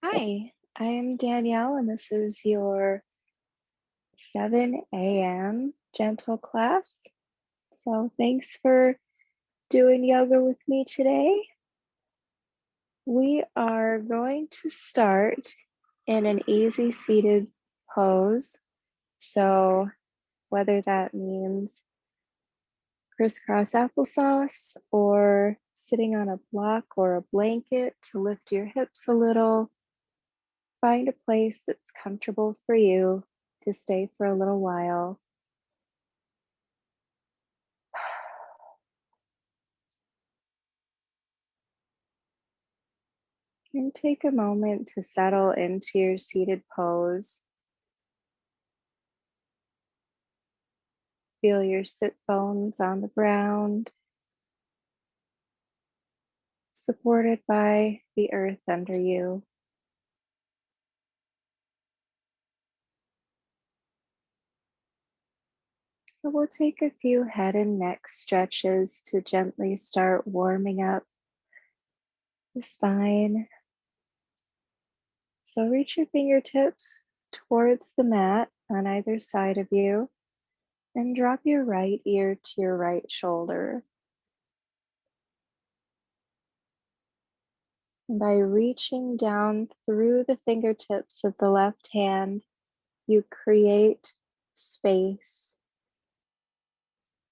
Hi, I am Danielle, and this is your 7 a.m. gentle class. So, thanks for doing yoga with me today. We are going to start in an easy seated pose. So, whether that means crisscross applesauce or sitting on a block or a blanket to lift your hips a little, find a place that's comfortable for you to stay for a little while. And take a moment to settle into your seated pose. Feel your sit bones on the ground, supported by the earth under you. And we'll take a few head and neck stretches to gently start warming up the spine. So reach your fingertips towards the mat on either side of you and drop your right ear to your right shoulder. And by reaching down through the fingertips of the left hand, you create space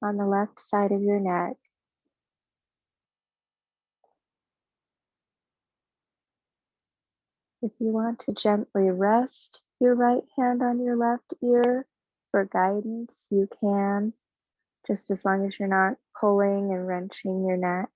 on the left side of your neck. If you want to gently rest your right hand on your left ear for guidance, you can, just as long as you're not pulling and wrenching your neck.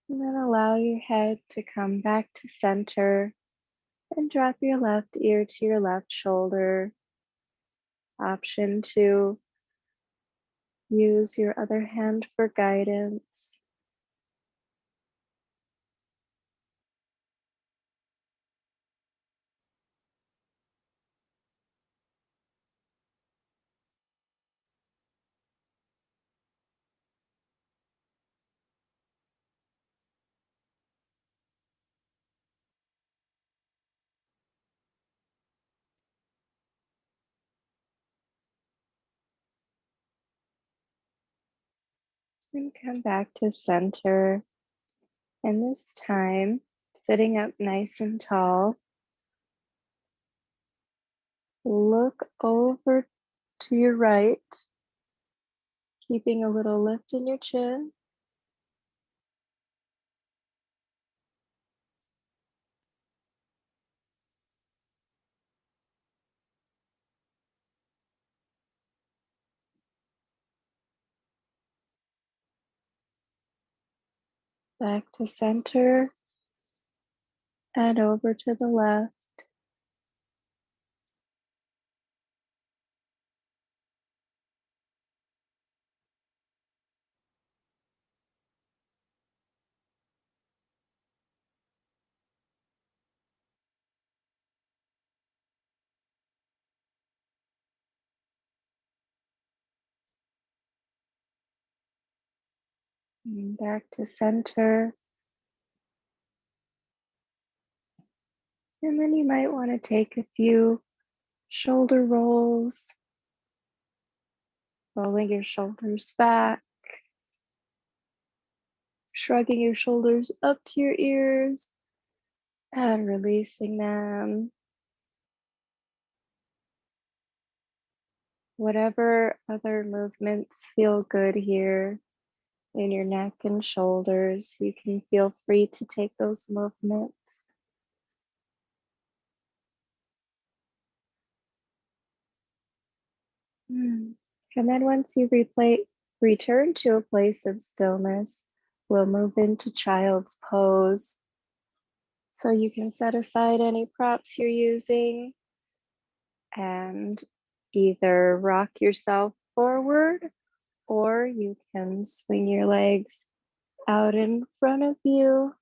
And then allow your head to come back to center and drop your left ear to your left shoulder. Option to use your other hand for guidance. And come back to center. And this time, sitting up nice and tall, look over to your right, keeping a little lift in your chin. Back to center and over to the left. And back to center. And then you might want to take a few shoulder rolls, rolling your shoulders back, shrugging your shoulders up to your ears, and releasing them. Whatever other movements feel good here in your neck and shoulders, you can feel free to take those movements. Mm. And then once you return to a place of stillness, we'll move into child's pose. So you can set aside any props you're using and either rock yourself forward or you can swing your legs out in front of you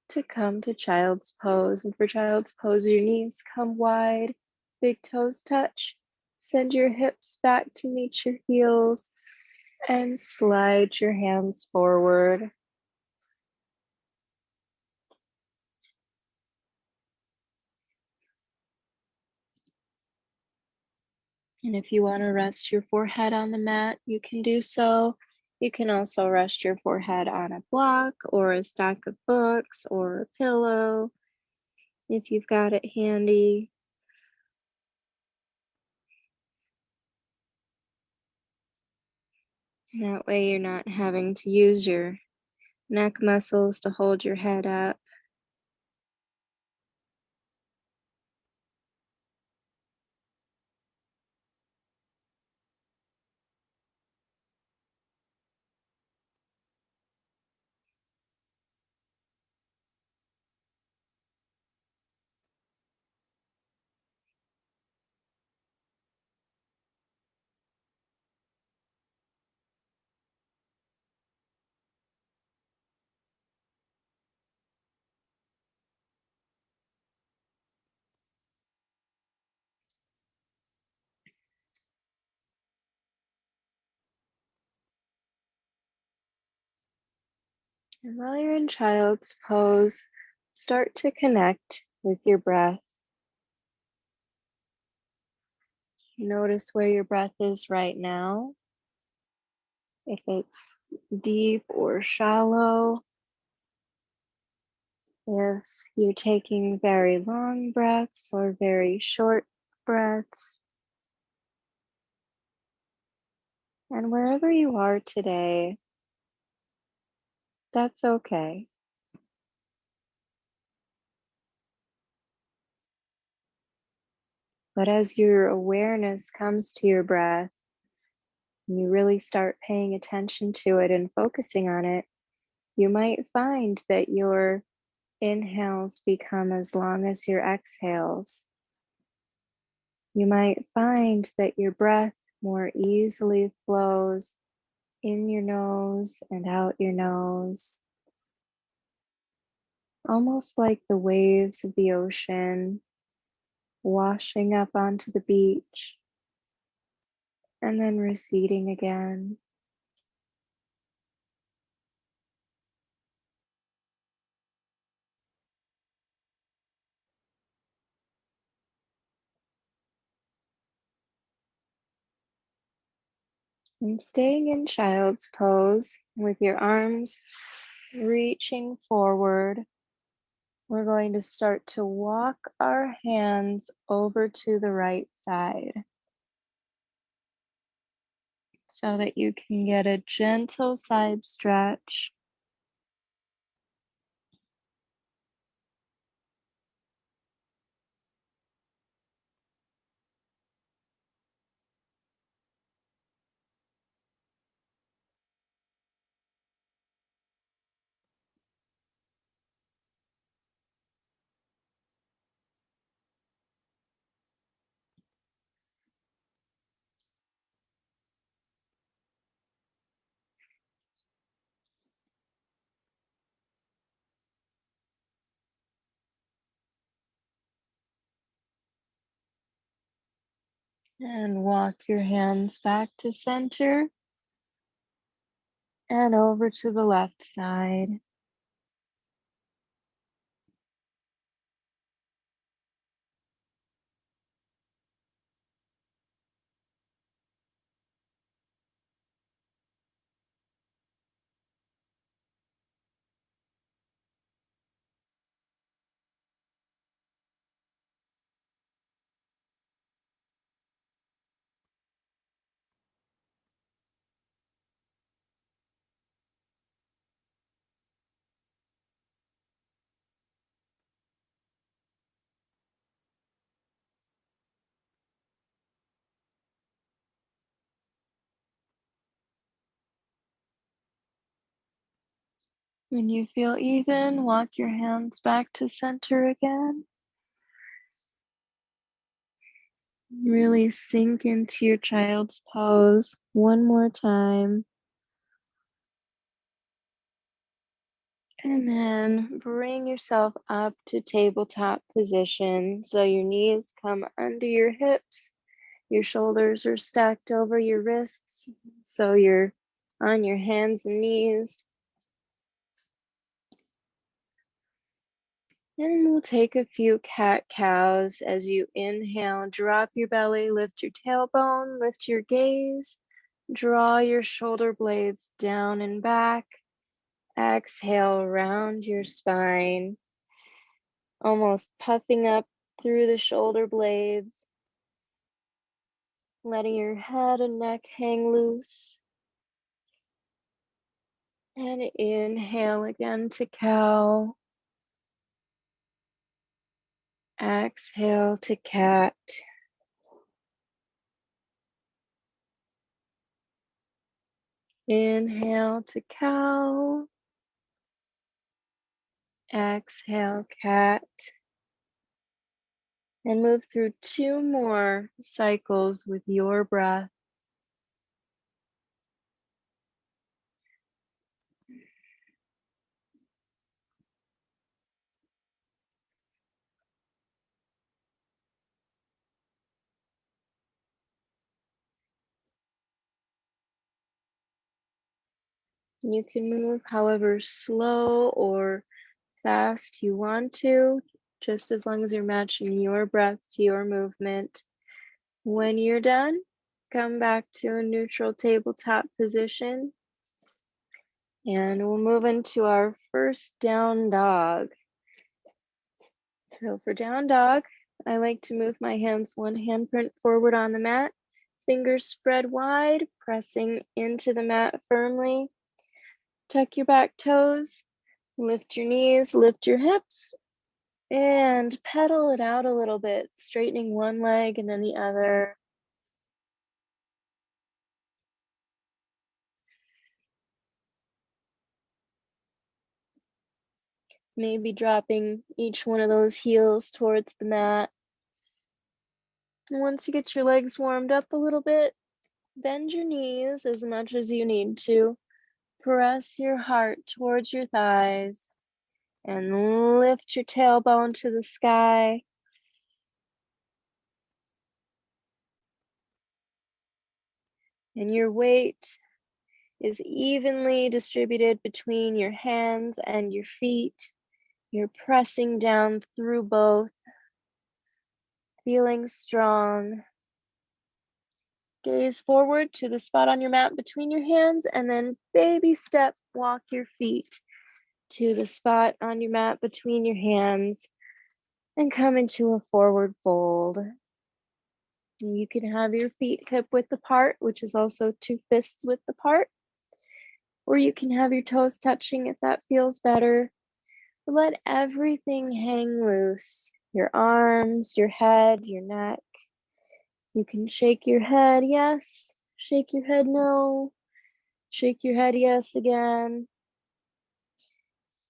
to come to child's pose. And for child's pose, your knees come wide, big toes touch. Send your hips back to meet your heels and slide your hands forward. And if you want to rest your forehead on the mat, you can do so. You can also rest your forehead on a block or a stack of books or a pillow if you've got it handy. That way you're not having to use your neck muscles to hold your head up. And while you're in child's pose, start to connect with your breath. Notice where your breath is right now, if it's deep or shallow, if you're taking very long breaths or very short breaths. And wherever you are today, that's okay. But as your awareness comes to your breath, and you really start paying attention to it and focusing on it, you might find that your inhales become as long as your exhales. You might find that your breath more easily flows in your nose and out your nose, almost like the waves of the ocean washing up onto the beach and then receding again. And staying in child's pose with your arms reaching forward, we're going to start to walk our hands over to the right side so that you can get a gentle side stretch. And walk your hands back to center and over to the left side. When you feel even, walk your hands back to center again. Really sink into your child's pose one more time. And then bring yourself up to tabletop position. So your knees come under your hips. Your shoulders are stacked over your wrists. So you're on your hands and knees. And we'll take a few cat-cows. As you inhale, drop your belly, lift your tailbone, lift your gaze, draw your shoulder blades down and back. Exhale, round your spine, almost puffing up through the shoulder blades, letting your head and neck hang loose. And inhale again to cow. Exhale to cat. Inhale to cow. Exhale, cat. And move through 2 more cycles with your breath. You can move however slow or fast you want to, just as long as you're matching your breath to your movement. When you're done, come back to a neutral tabletop position, and we'll move into our first down dog. So for down dog, I like to move my hands one handprint forward on the mat, fingers spread wide, pressing into the mat firmly. Tuck your back toes, lift your knees, lift your hips, and pedal it out a little bit, straightening one leg and then the other. Maybe dropping each one of those heels towards the mat. And once you get your legs warmed up a little bit, bend your knees as much as you need to. Press your heart towards your thighs and lift your tailbone to the sky. And your weight is evenly distributed between your hands and your feet. You're pressing down through both, feeling strong. Gaze forward to the spot on your mat between your hands, and then baby step, walk your feet to the spot on your mat between your hands and come into a forward fold. You can have your feet hip width apart, which is also 2 fists width apart, or you can have your toes touching if that feels better. Let everything hang loose. Your arms, your head, your neck. You can shake your head, yes. Shake your head, no. Shake your head, yes, again.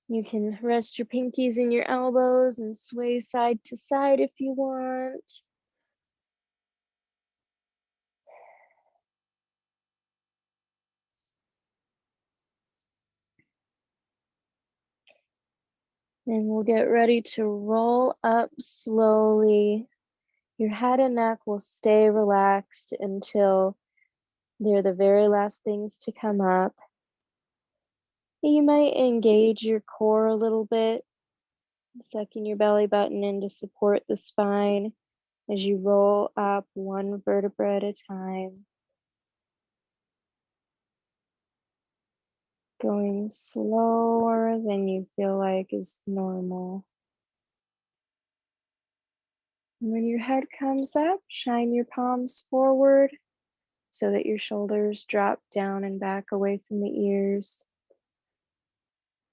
You can rest your pinkies in your elbows and sway side to side if you want. And we'll get ready to roll up slowly. Your head and neck will stay relaxed until they're the very last things to come up. You might engage your core a little bit, sucking your belly button in to support the spine as you roll up one vertebra at a time. Going slower than you feel like is normal. When your head comes up, shine your palms forward so that your shoulders drop down and back away from the ears.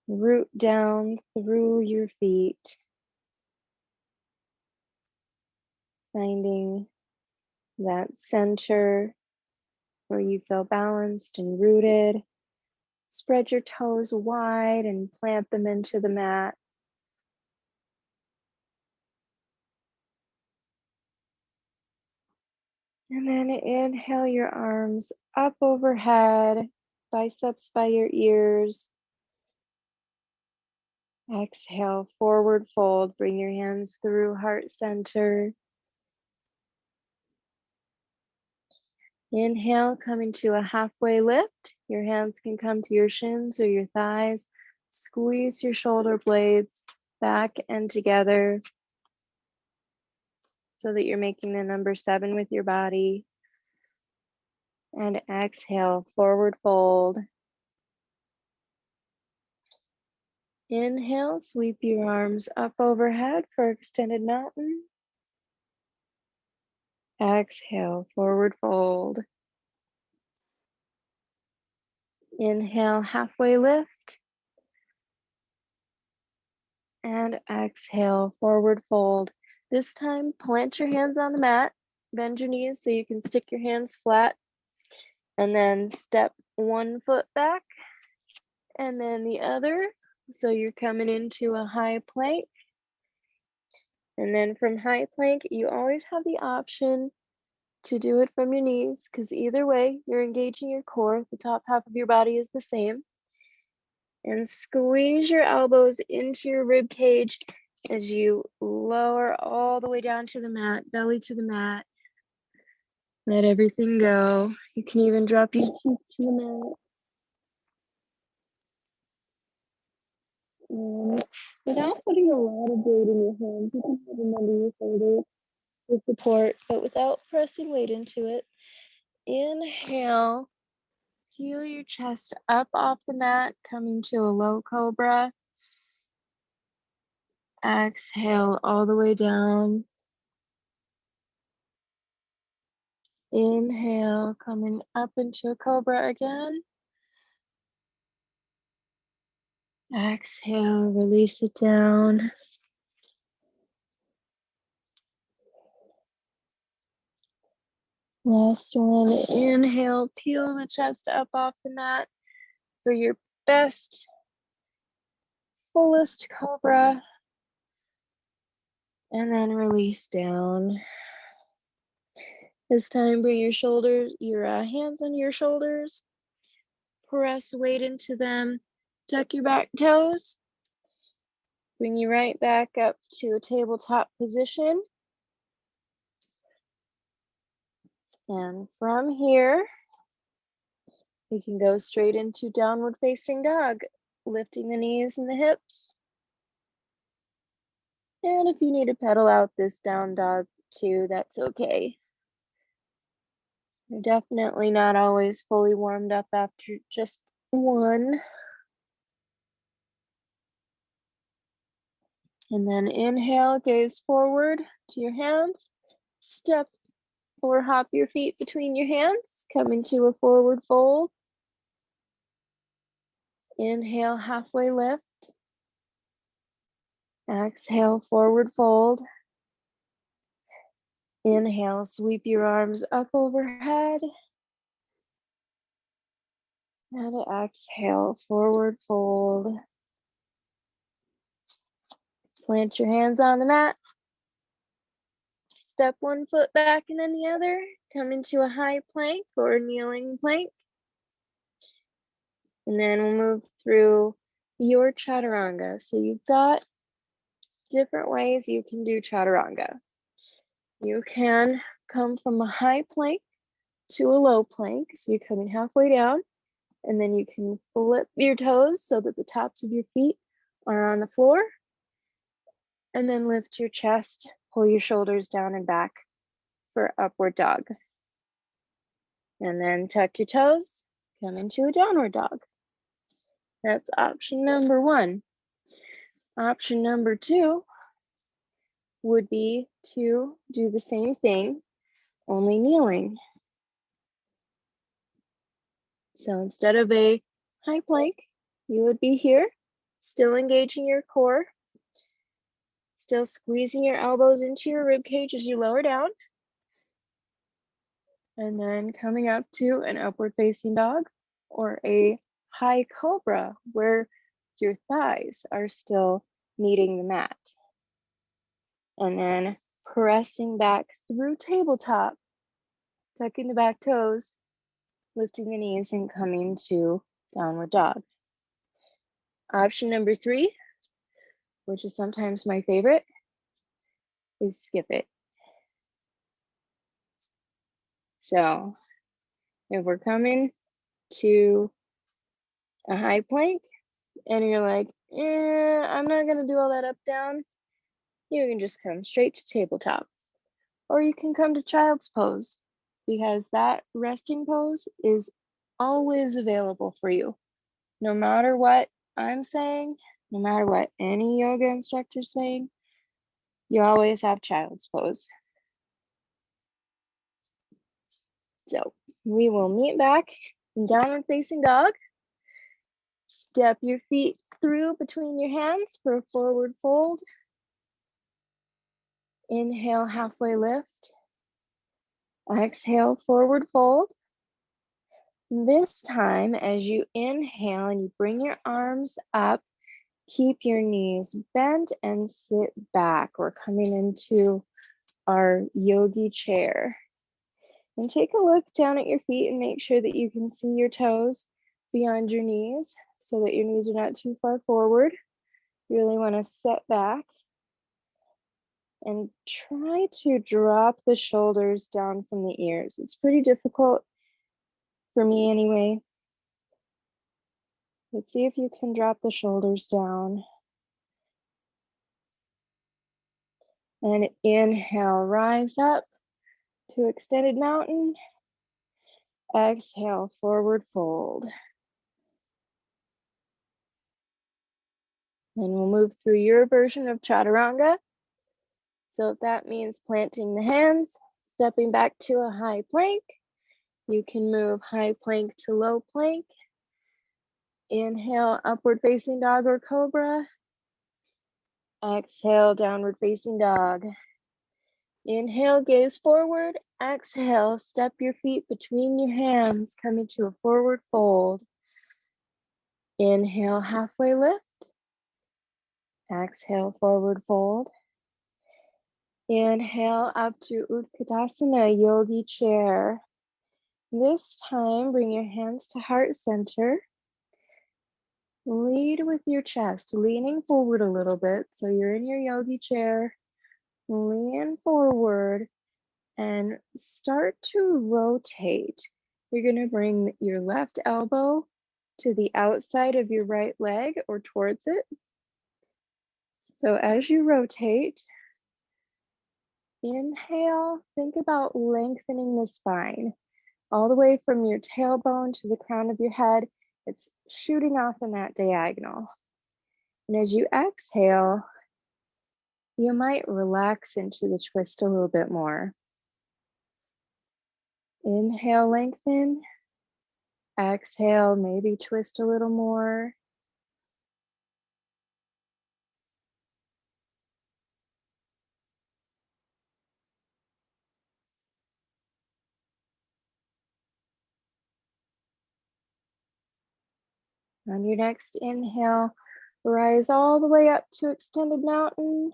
Root down through your feet, finding that center where you feel balanced and rooted. Spread your toes wide and plant them into the mat. And then inhale your arms up overhead, biceps by your ears. Exhale, forward fold. Bring your hands through heart center. Inhale, come into a halfway lift. Your hands can come to your shins or your thighs. Squeeze your shoulder blades back and together so that you're making the number 7 with your body. And exhale, forward fold. Inhale, sweep your arms up overhead for extended mountain. Exhale, forward fold. Inhale, halfway lift. And exhale, forward fold. This time, plant your hands on the mat. Bend your knees so you can stick your hands flat. And then step one foot back. And then the other. So you're coming into a high plank. And then from high plank, you always have the option to do it from your knees, because either way, you're engaging your core. The top half of your body is the same. And squeeze your elbows into your rib cage as you lower all the way down to the mat, belly to the mat. Let everything go. You can even drop your cheek to the mat. And without putting a lot of weight in your hands, you can have them under your shoulders for support, but without pressing weight into it. Inhale, peel your chest up off the mat, coming to a low cobra. Exhale all the way down. Inhale, coming up into a cobra again. Exhale, release it down. Last one. Inhale, peel the chest up off the mat for your best, fullest cobra. And then release down. This time, bring your shoulders, your hands on your shoulders. Press weight into them. Tuck your back toes. Bring you right back up to a tabletop position. And from here, we can go straight into downward facing dog, lifting the knees and the hips. And if you need to pedal out this down dog too, that's okay. You're definitely not always fully warmed up after just one. And then inhale, gaze forward to your hands. Step or hop your feet between your hands. Come into a forward fold. Inhale, halfway lift. Exhale, forward fold. Inhale, sweep your arms up overhead. And exhale, forward fold. Plant your hands on the mat. Step one foot back and then the other. Come into a high plank or kneeling plank. And then we'll move through your chaturanga. So you've got different ways you can do chaturanga. You can come from a high plank to a low plank. So you're coming halfway down, and then you can flip your toes so that the tops of your feet are on the floor. And then lift your chest, pull your shoulders down and back for upward dog. And then tuck your toes, come into a downward dog. That's option number 1. Option number 2 would be to do the same thing, only kneeling. So instead of a high plank, you would be here, still engaging your core, still squeezing your elbows into your rib cage as you lower down. And then coming up to an upward facing dog or a high cobra, where your thighs are still meeting the mat. And then pressing back through tabletop, tucking the back toes, lifting the knees and coming to downward dog. Option number 3, which is sometimes my favorite, is skip it. So if we're coming to a high plank and you're like, I'm not gonna do all that up down, you can just come straight to tabletop. Or you can come to child's pose, because that resting pose is always available for you. No matter what I'm saying, no matter what any yoga instructor is saying, you always have child's pose. So we will meet back in downward facing dog. Step your feet through between your hands for a forward fold. Inhale, halfway lift. Exhale, forward fold. This time, as you inhale and you bring your arms up, keep your knees bent and sit back. We're coming into our yogi chair. And take a look down at your feet and make sure that you can see your toes beyond your knees so that your knees are not too far forward. You really want to sit back and try to drop the shoulders down from the ears. It's pretty difficult for me anyway. Let's see if you can drop the shoulders down. And inhale, rise up to extended mountain. Exhale, forward fold. And we'll move through your version of chaturanga. So if that means planting the hands, stepping back to a high plank, you can move high plank to low plank. Inhale, upward facing dog or cobra. Exhale, downward facing dog. Inhale, gaze forward. Exhale, step your feet between your hands, coming to a forward fold. Inhale, halfway lift. Exhale, forward fold. Inhale up to Utkatasana, yogi chair. This time, bring your hands to heart center. Lead with your chest, leaning forward a little bit. So you're in your yogi chair. Lean forward and start to rotate. You're going to bring your left elbow to the outside of your right leg or towards it. So as you rotate, inhale, think about lengthening the spine all the way from your tailbone to the crown of your head. It's shooting off in that diagonal. And as you exhale, you might relax into the twist a little bit more. Inhale, lengthen. Exhale, maybe twist a little more. On your next inhale, rise all the way up to extended mountain.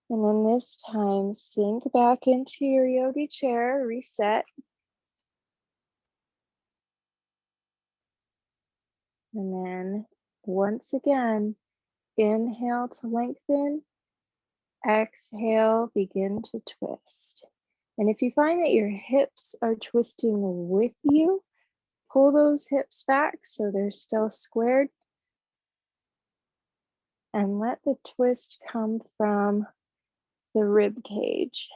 And then this time, sink back into your yogi chair, reset. And then once again, inhale to lengthen. Exhale, begin to twist. And if you find that your hips are twisting with you, pull those hips back so they're still squared. And let the twist come from the rib cage.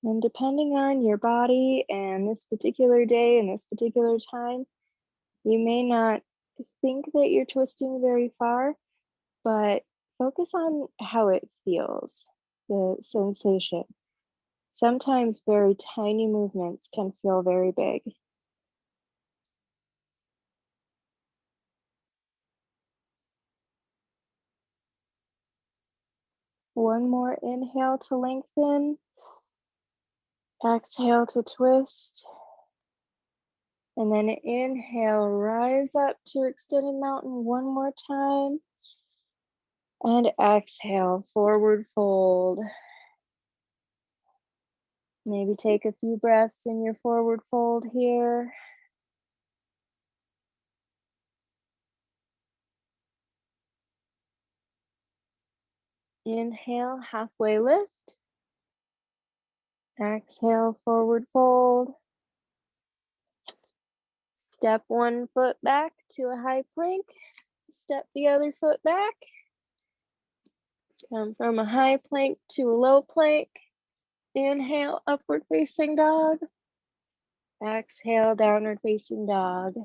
And depending on your body and this particular day and this particular time, you may not think that you're twisting very far, but focus on how it feels, the sensation. Sometimes very tiny movements can feel very big. One more inhale to lengthen. Exhale to twist. And then inhale, rise up to extended mountain one more time. And exhale, forward fold. Maybe take a few breaths in your forward fold here. Inhale, halfway lift. Exhale, forward fold. Step one foot back to a high plank. Step the other foot back. Come from a high plank to a low plank. Inhale, upward facing dog. Exhale, downward facing dog.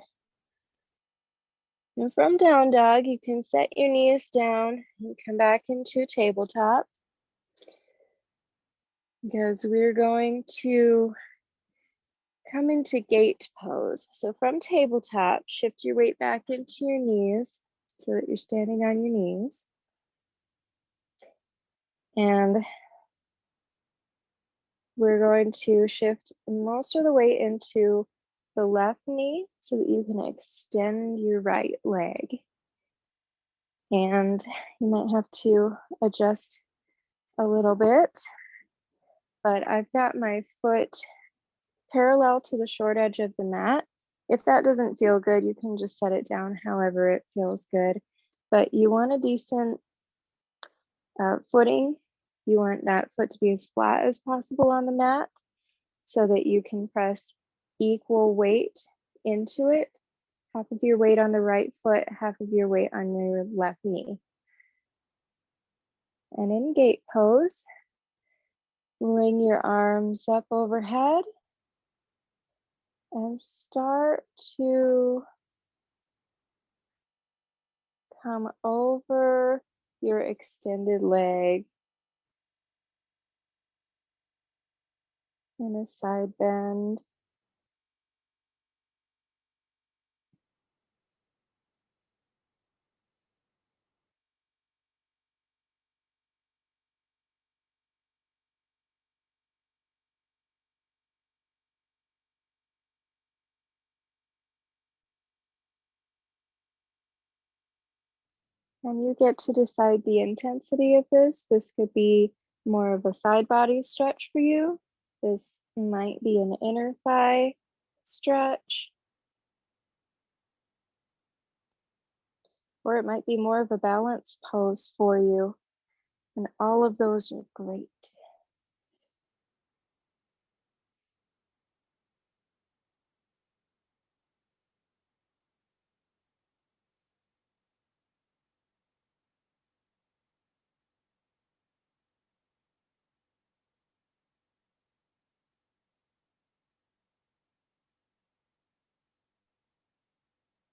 And from down dog, you can set your knees down and come back into tabletop, because we're going to come into gate pose. So from tabletop, shift your weight back into your knees so that you're standing on your knees. And we're going to shift most of the weight into the left knee so that you can extend your right leg. And you might have to adjust a little bit, but I've got my foot parallel to the short edge of the mat. If that doesn't feel good, you can just set it down however it feels good. But you want a decent footing. You want that foot to be as flat as possible on the mat so that you can press equal weight into it. Half of your weight on the right foot, half of your weight on your left knee. And in gate pose, bring your arms up overhead and start to come over your extended leg in a side bend. And you get to decide the intensity of this. This could be more of a side body stretch for you. This might be an inner thigh stretch. Or it might be more of a balance pose for you. And all of those are great.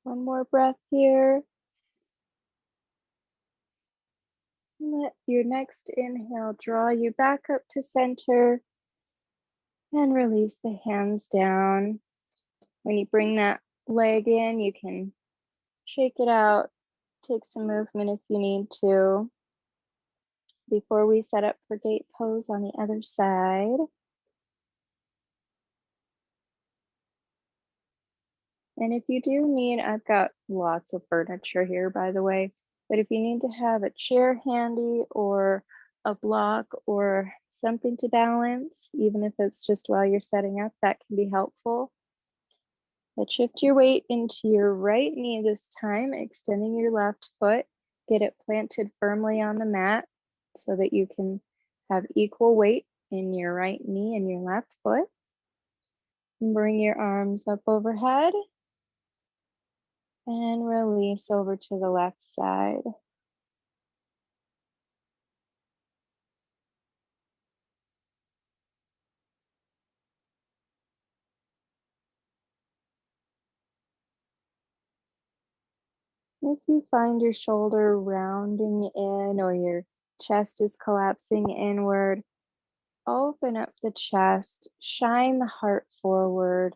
One more breath here. Let your next inhale draw you back up to center and release the hands down. When you bring that leg in, you can shake it out, take some movement if you need to. Before we set up for gate pose on the other side. And if you do need, I've got lots of furniture here, by the way, but if you need to have a chair handy or a block or something to balance, even if it's just while you're setting up, that can be helpful. But shift your weight into your right knee this time, extending your left foot. Get it planted firmly on the mat so that you can have equal weight in your right knee and your left foot. And bring your arms up overhead and release over to the left side. If you find your shoulder rounding in or your chest is collapsing inward, open up the chest, shine the heart forward.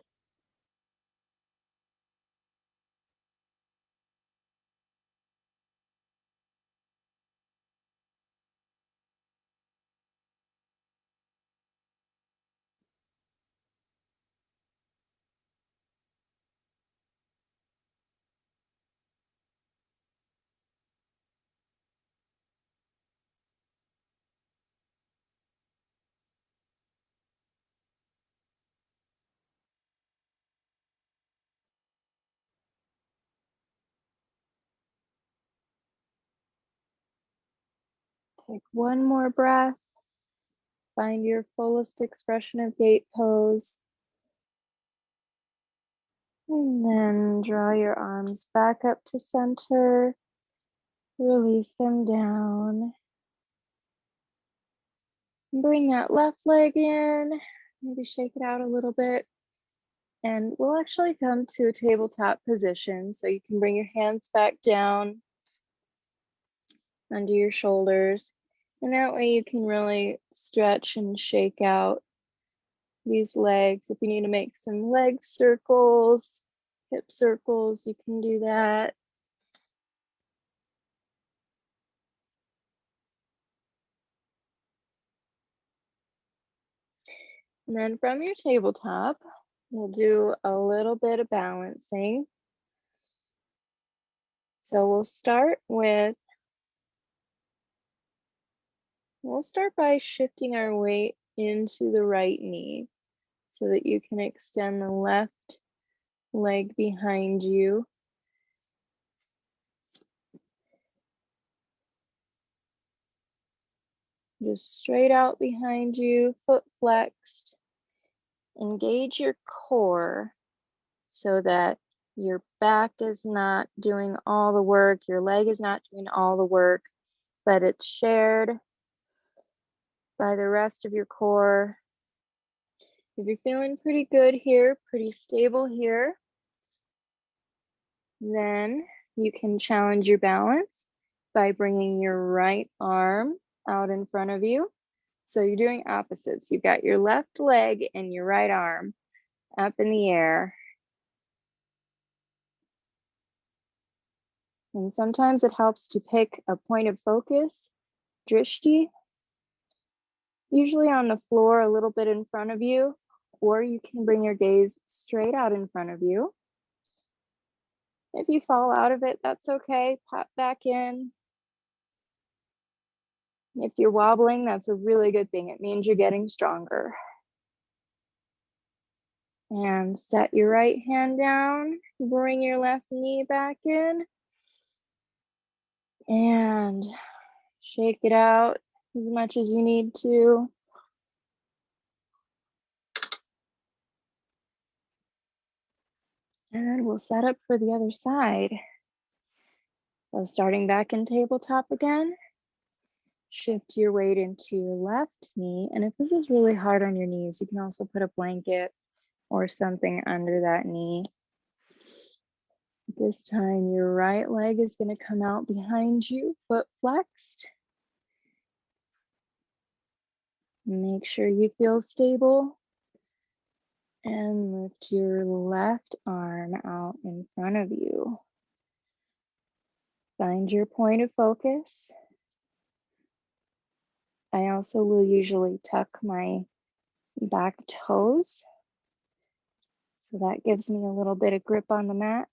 Take one more breath. Find your fullest expression of gate pose. And then draw your arms back up to center. Release them down. Bring that left leg in. Maybe shake it out a little bit. And we'll actually come to a tabletop position. So you can bring your hands back down under your shoulders. And that way you can really stretch and shake out these legs. If you need to make some leg circles, hip circles, you can do that. And then from your tabletop, we'll do a little bit of balancing. So we'll start by shifting our weight into the right knee so that you can extend the left leg behind you. Just straight out behind you, foot flexed. Engage your core so that your back is not doing all the work, your leg is not doing all the work, but it's shared by the rest of your core. If you're feeling pretty good here, pretty stable here, then you can challenge your balance by bringing your right arm out in front of you. So you're doing opposites. You've got your left leg and your right arm up in the air. And sometimes it helps to pick a point of focus, drishti, usually on the floor a little bit in front of you, or you can bring your gaze straight out in front of you. If you fall out of it, that's okay. Pop back in. If you're wobbling, that's a really good thing. It means you're getting stronger. And set your right hand down. Bring your left knee back in. And shake it out as much as you need to. And we'll set up for the other side. So starting back in tabletop again, shift your weight into your left knee. And if this is really hard on your knees, you can also put a blanket or something under that knee. This time your right leg is going to come out behind you, foot flexed. Make sure you feel stable. And lift your left arm out in front of you. Find your point of focus. I also will usually tuck my back toes. So that gives me a little bit of grip on the mat.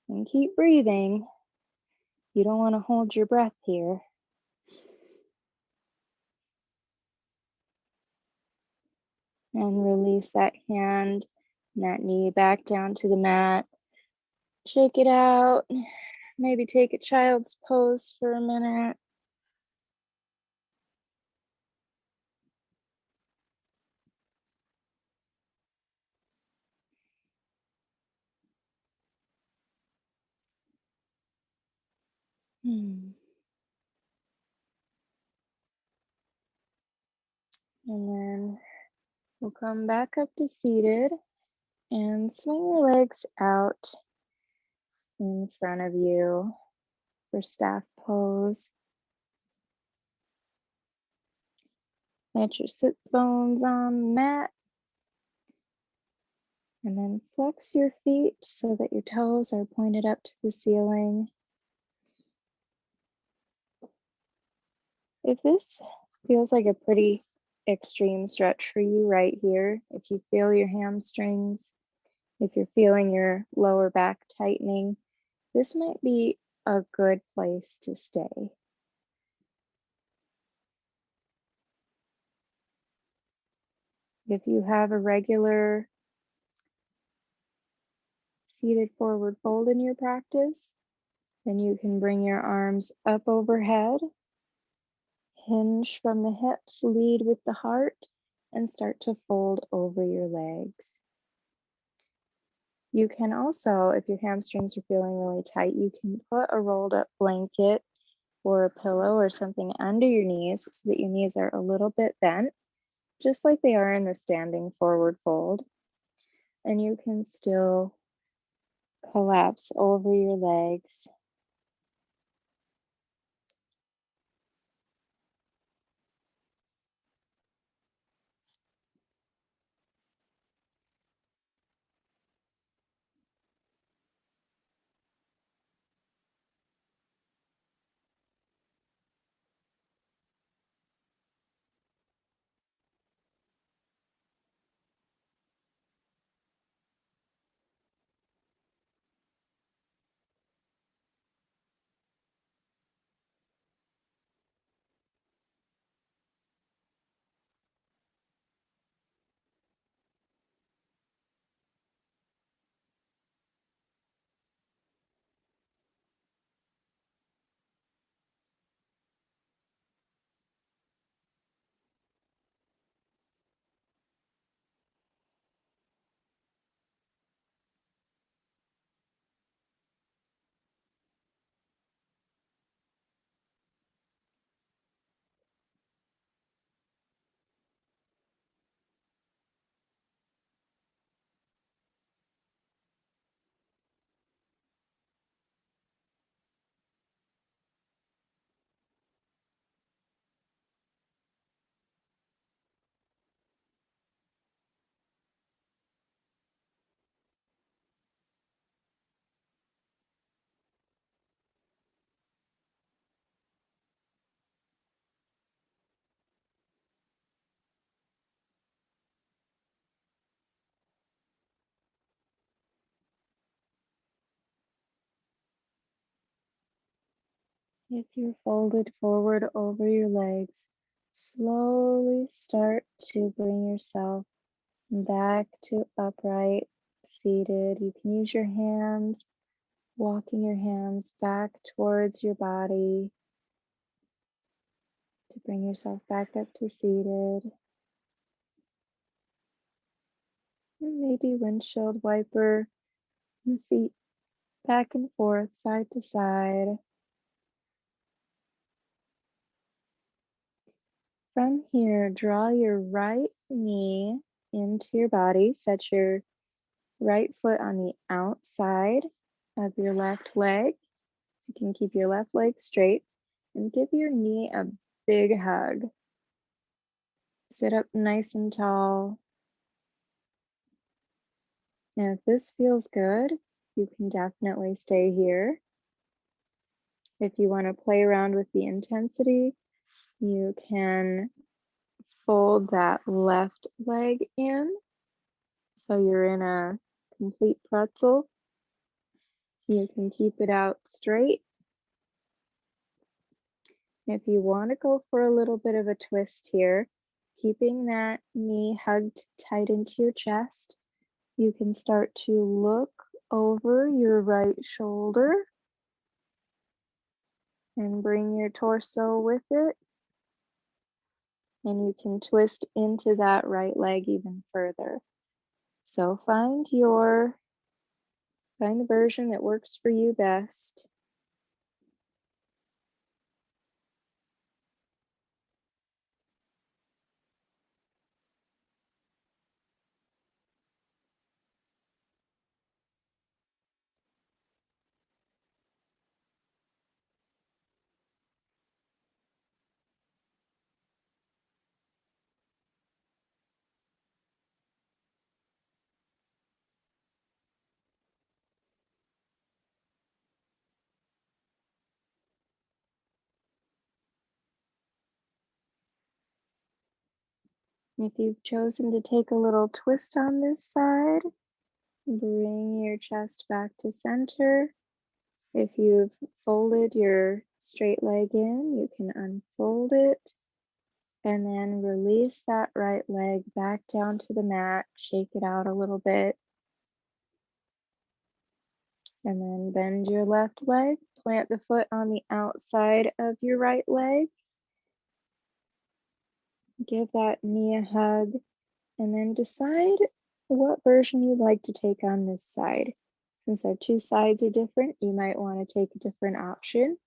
And keep breathing. You don't want to hold your breath here. And release that hand and that knee back down to the mat. Shake it out. Maybe take a child's pose for a minute. And then we'll come back up to seated and swing your legs out in front of you for staff pose. Let your sit bones on the mat. And then flex your feet so that your toes are pointed up to the ceiling. If this feels like a pretty extreme stretch for you right here, if you feel your hamstrings, if you're feeling your lower back tightening, this might be a good place to stay. If you have a regular seated forward fold in your practice, Then you can bring your arms up overhead, hinge from the hips, lead with the heart, and start to fold over your legs. You can also, if your hamstrings are feeling really tight, you can put a rolled up blanket or a pillow or something under your knees so that your knees are a little bit bent, just like they are in the standing forward fold. And you can still collapse over your legs. If you're folded forward over your legs, slowly start to bring yourself back to upright, seated. You can use your hands, walking your hands back towards your body to bring yourself back up to seated. And maybe windshield wiper your feet back and forth, side to side. From here, draw your right knee into your body. Set your right foot on the outside of your left leg so you can keep your left leg straight and give your knee a big hug. Sit up nice and tall. And if this feels good, you can definitely stay here. If you want to play around with the intensity, you can fold that left leg in so you're in a complete pretzel. You can keep it out straight. If you want to go for a little bit of a twist here, keeping that knee hugged tight into your chest, you can start to look over your right shoulder and bring your torso with it. And you can twist into that right leg even further. So find the version that works for you best. If you've chosen to take a little twist on this side, bring your chest back to center. If you've folded your straight leg in, you can unfold it and then release that right leg back down to the mat, shake it out a little bit, and then bend your left leg, plant the foot on the outside of your right leg. Give that knee a hug, and then decide what version you'd like to take on this side. Since our two sides are different, you might want to take a different option.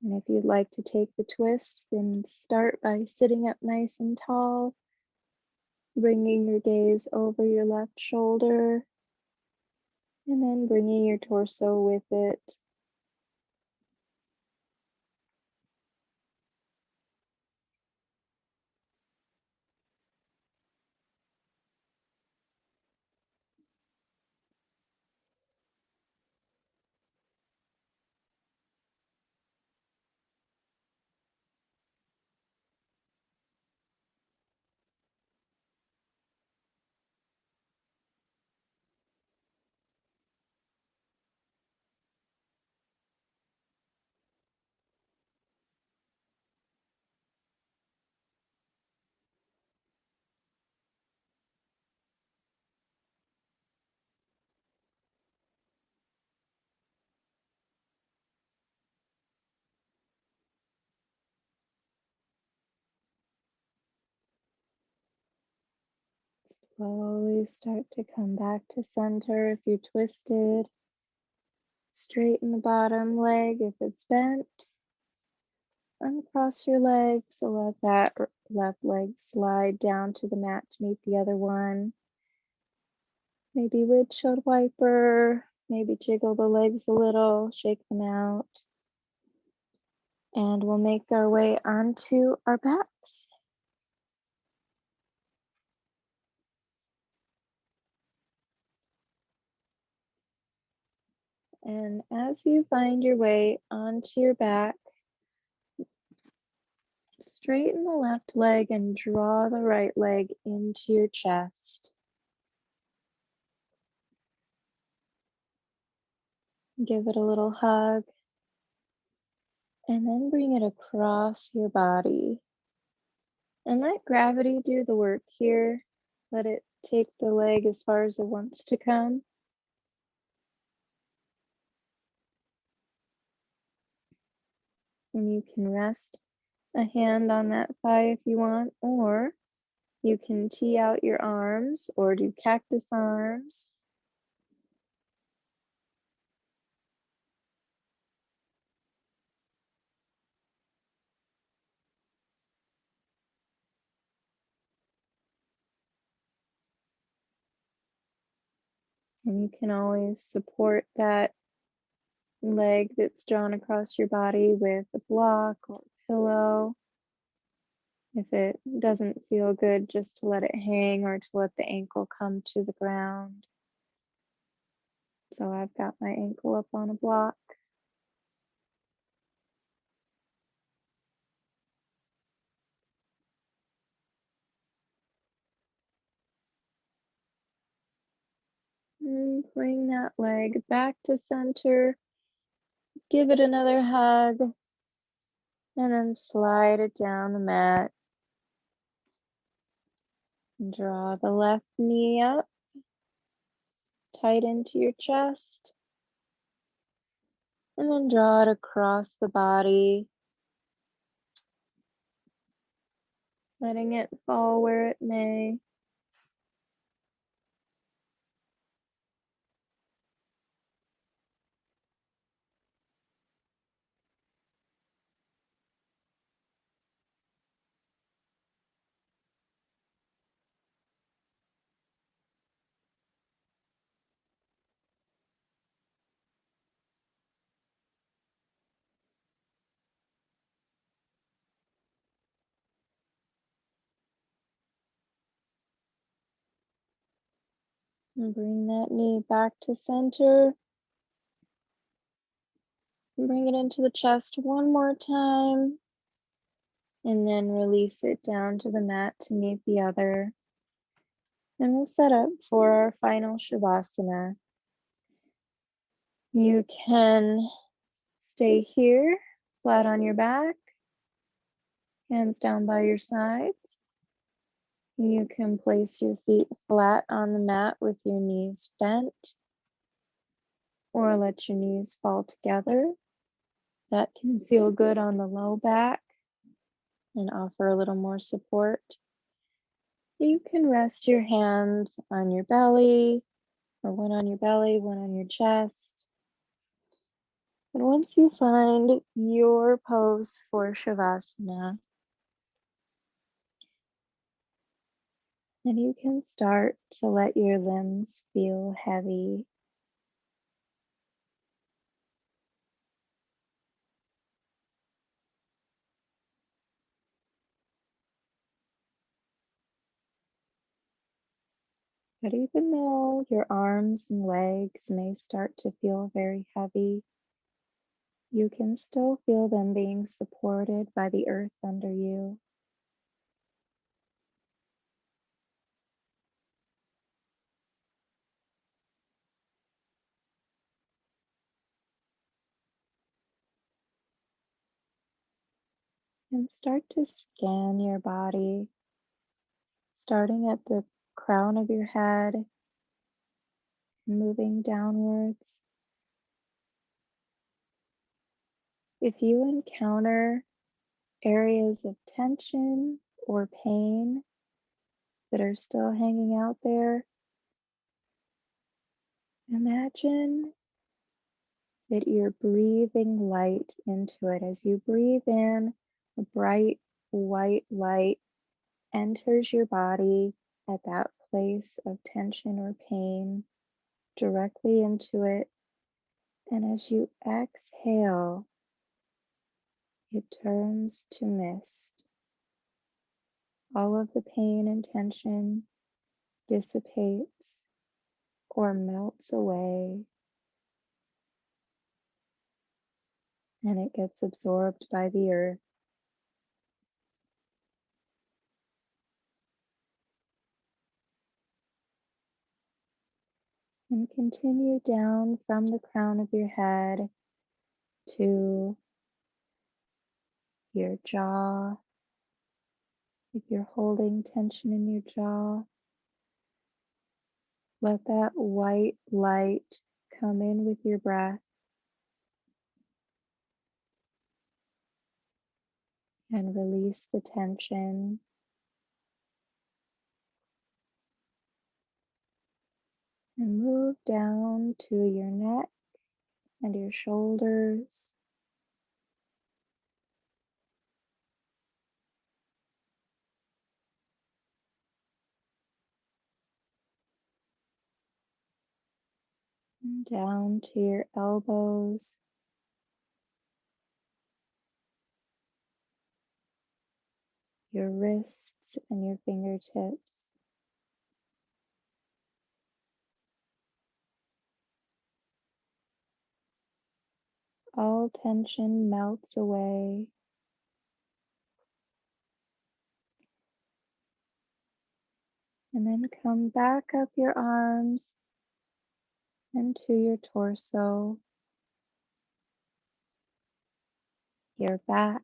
And if you'd like to take the twist, then start by sitting up nice and tall, bringing your gaze over your left shoulder, and then bringing your torso with it. Slowly start to come back to center if you're twisted. Straighten the bottom leg if it's bent. Uncross your legs, so let that left leg slide down to the mat to meet the other one. Maybe windshield wiper, maybe jiggle the legs a little, shake them out. And we'll make our way onto our backs. And as you find your way onto your back, straighten the left leg and draw the right leg into your chest. Give it a little hug. And then bring it across your body. And let gravity do the work here. Let it take the leg as far as it wants to come. And you can rest a hand on that thigh if you want, or you can tee out your arms or do cactus arms. And you can always support that leg that's drawn across your body with a block or a pillow. If it doesn't feel good, just to let it hang or to let the ankle come to the ground. So I've got my ankle up on a block. And bring that leg back to center. Give it another hug. And then slide it down the mat. And draw the left knee up. Tight into your chest. And then draw it across the body. Letting it fall where it may. And bring that knee back to center. Bring it into the chest one more time. And then release it down to the mat to meet the other. And we'll set up for our final Shavasana. You can stay here, flat on your back, hands down by your sides. You can place your feet flat on the mat with your knees bent, or let your knees fall together. That can feel good on the low back and offer a little more support. You can rest your hands on your belly, or one on your belly, one on your chest. And once you find your pose for Shavasana, then you can start to let your limbs feel heavy. But even though your arms and legs may start to feel very heavy, you can still feel them being supported by the earth under you. And start to scan your body, starting at the crown of your head, moving downwards. If you encounter areas of tension or pain that are still hanging out there, imagine that you're breathing light into it. As you breathe in, a bright white light enters your body at that place of tension or pain directly into it. And as you exhale, it turns to mist. All of the pain and tension dissipates or melts away, and it gets absorbed by the earth. And continue down from the crown of your head to your jaw. If you're holding tension in your jaw, let that white light come in with your breath and release the tension. And move down to your neck and your shoulders. And down to your elbows, your wrists, and your fingertips. All tension melts away. And then come back up your arms and to your torso, your back,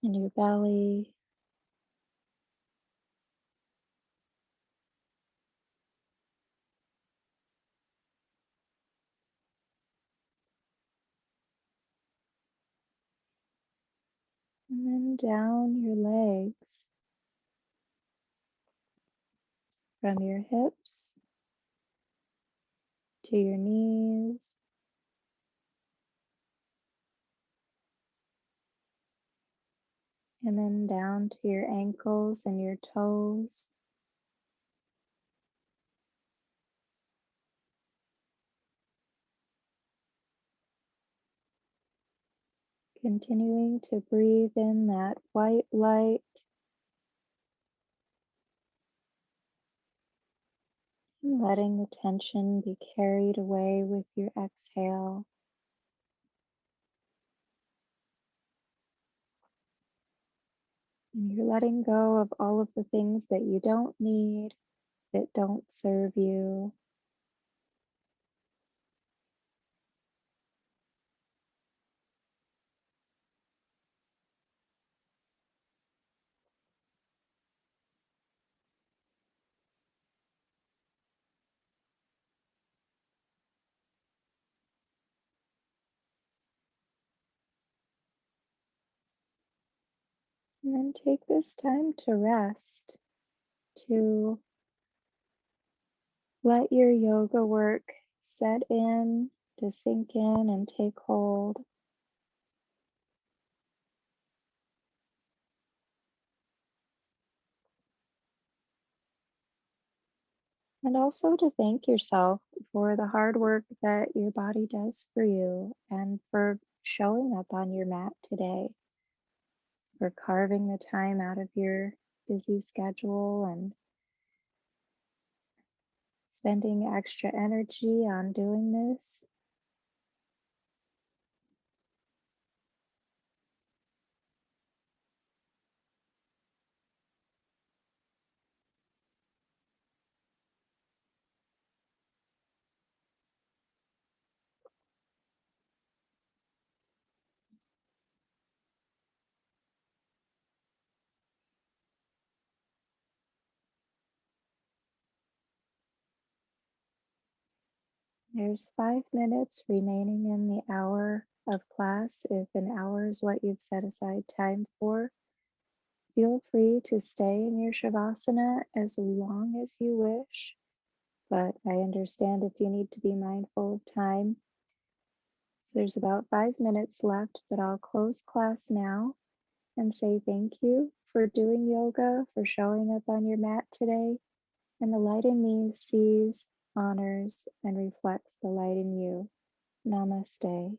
and your belly. And then down your legs, from your hips to your knees, and then down to your ankles and your toes. Continuing to breathe in that white light and letting the tension be carried away with your exhale. And you're letting go of all of the things that you don't need, that don't serve you. And then take this time to rest, to let your yoga work set in, to sink in and take hold. And also to thank yourself for the hard work that your body does for you and for showing up on your mat today, for carving the time out of your busy schedule and spending extra energy on doing this. There's 5 minutes remaining in the hour of class. If an hour is what you've set aside time for, feel free to stay in your Shavasana as long as you wish, but I understand if you need to be mindful of time. So there's about 5 minutes left, but I'll close class now and say thank you for doing yoga, for showing up on your mat today. And the light in me sees, honors, and reflects the light in you. Namaste.